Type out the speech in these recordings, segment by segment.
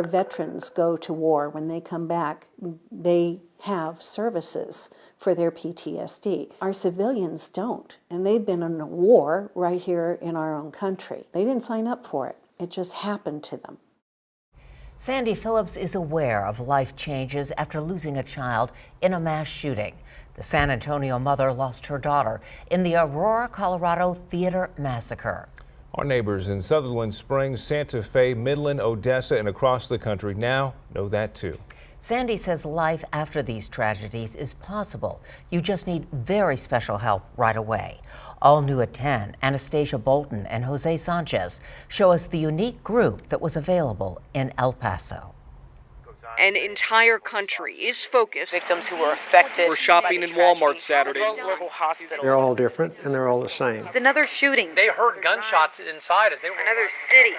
Our veterans go to war. When they come back, they have services for their PTSD. Our civilians don't, and they've been in a war right here in our own country. They didn't sign up for it. It just happened to them. Sandy Phillips is aware of life changes after losing a child in a mass shooting. The San Antonio mother lost her daughter in the Aurora, Colorado theater massacre. Our neighbors in Sutherland Springs, Santa Fe, Midland, Odessa, and across the country now know that too. Sandy says life after these tragedies is possible. You just need very special help right away. All new at 10, Anastasia Bolton and Jose Sanchez show us the unique group that was available in El Paso. An entire country is focused. Victims who were affected. We're shopping in Walmart Saturday. They're all different and they're all the same. It's another shooting. They heard gunshots inside as they were. Another city.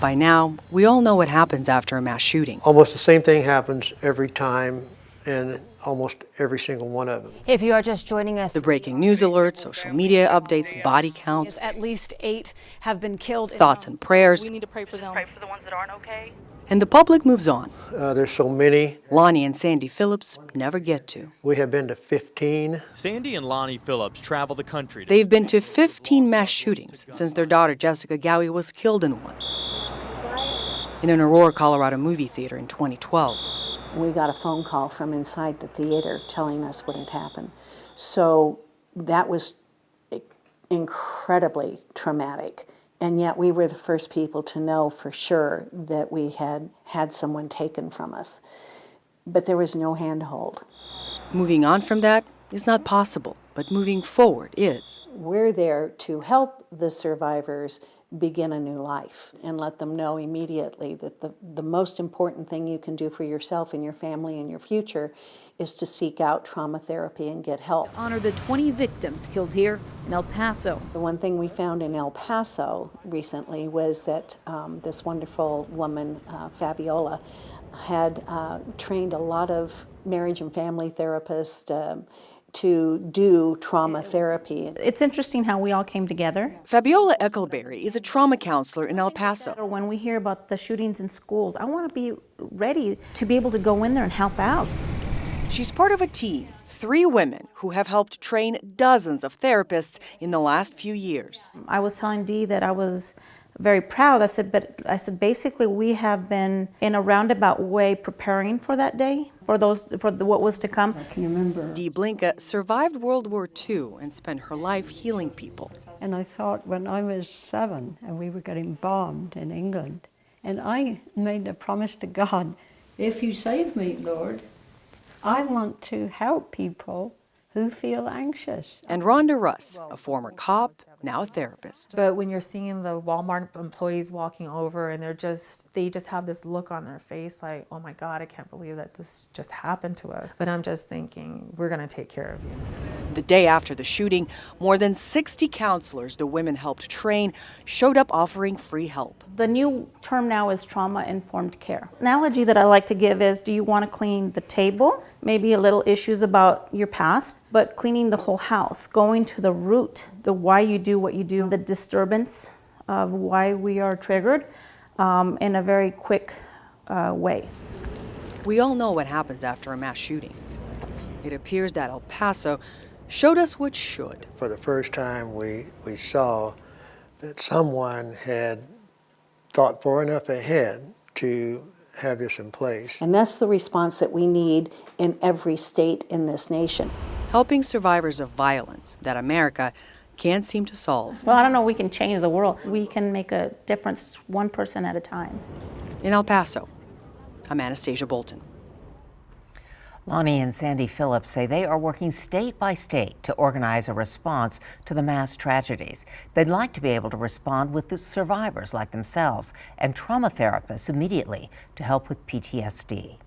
By now, we all know what happens after a mass shooting. Almost the same thing happens every time in almost every single one of them. If you are just joining us, The breaking news alerts, social media updates, body counts, At least 8 have been killed. thoughts and prayers, We need to pray for them. Pray for the ones that aren't okay. and the public moves on. There's so many. Lonnie and Sandy Phillips never get to. We have been to 15. Sandy and Lonnie Phillips travel the country. They've been to 15 mass shootings since their daughter Jessica Gowie was killed in one. In an Aurora, Colorado movie theater in 2012. We got a phone call from inside the theater telling us what had happened. So that was incredibly traumatic. And yet we were the first people to know for sure that we had had someone taken from us. But there was no handhold. Moving on from that is not possible, but moving forward is. We're there to help the survivors begin a new life and let them know immediately that the most important thing you can do for yourself and your family and your future is to seek out trauma therapy and get help. Honor the 20 victims killed here in El Paso. The one thing we found in El Paso recently was that this wonderful woman, Fabiola, had trained a lot of marriage and family therapists to do trauma therapy. it's interesting how we all came together. Fabiola Eckelberry is a trauma counselor in El Paso. When we hear about the shootings in schools, I want to be ready to be able to go in there and help out. She's part of a team, 3 women who have helped train dozens of therapists in the last few years. I was telling Dee that I was very proud. I said, basically we have been in a roundabout way preparing for that day, for what was to come. I can remember. Dee Blinka survived World War II and spent her life healing people. And I thought when I was 7 and we were getting bombed in England, and I made a promise to God, if you save me, Lord, I want to help people who feel anxious. And Rhonda Russ, a former cop, now a therapist. But when you're seeing the Walmart employees walking over and they just have this look on their face like, oh my God, I can't believe that this just happened to us. But I'm just thinking, we're gonna take care of you. The day after the shooting, more than 60 counselors the women helped train showed up offering free help. The new term now is trauma-informed care. Analogy that I like to give is, do you want to clean the table? Maybe a little issues about your past, but cleaning the whole house, going to the root, the why you do what you do, the disturbance of why we are triggered in a very quick way. We all know what happens after a mass shooting. It appears that El Paso showed us what should. For the first time, we saw that someone had thought far enough ahead to have this in place. And that's the response that we need in every state in this nation. Helping survivors of violence that America can't seem to solve. Well, I don't know, we can change the world. We can make a difference one person at a time. In El Paso, I'm Anastasia Bolton. Lonnie and Sandy Phillips say they are working state by state to organize a response to the mass tragedies. They'd like to be able to respond with the survivors like themselves and trauma therapists immediately to help with PTSD.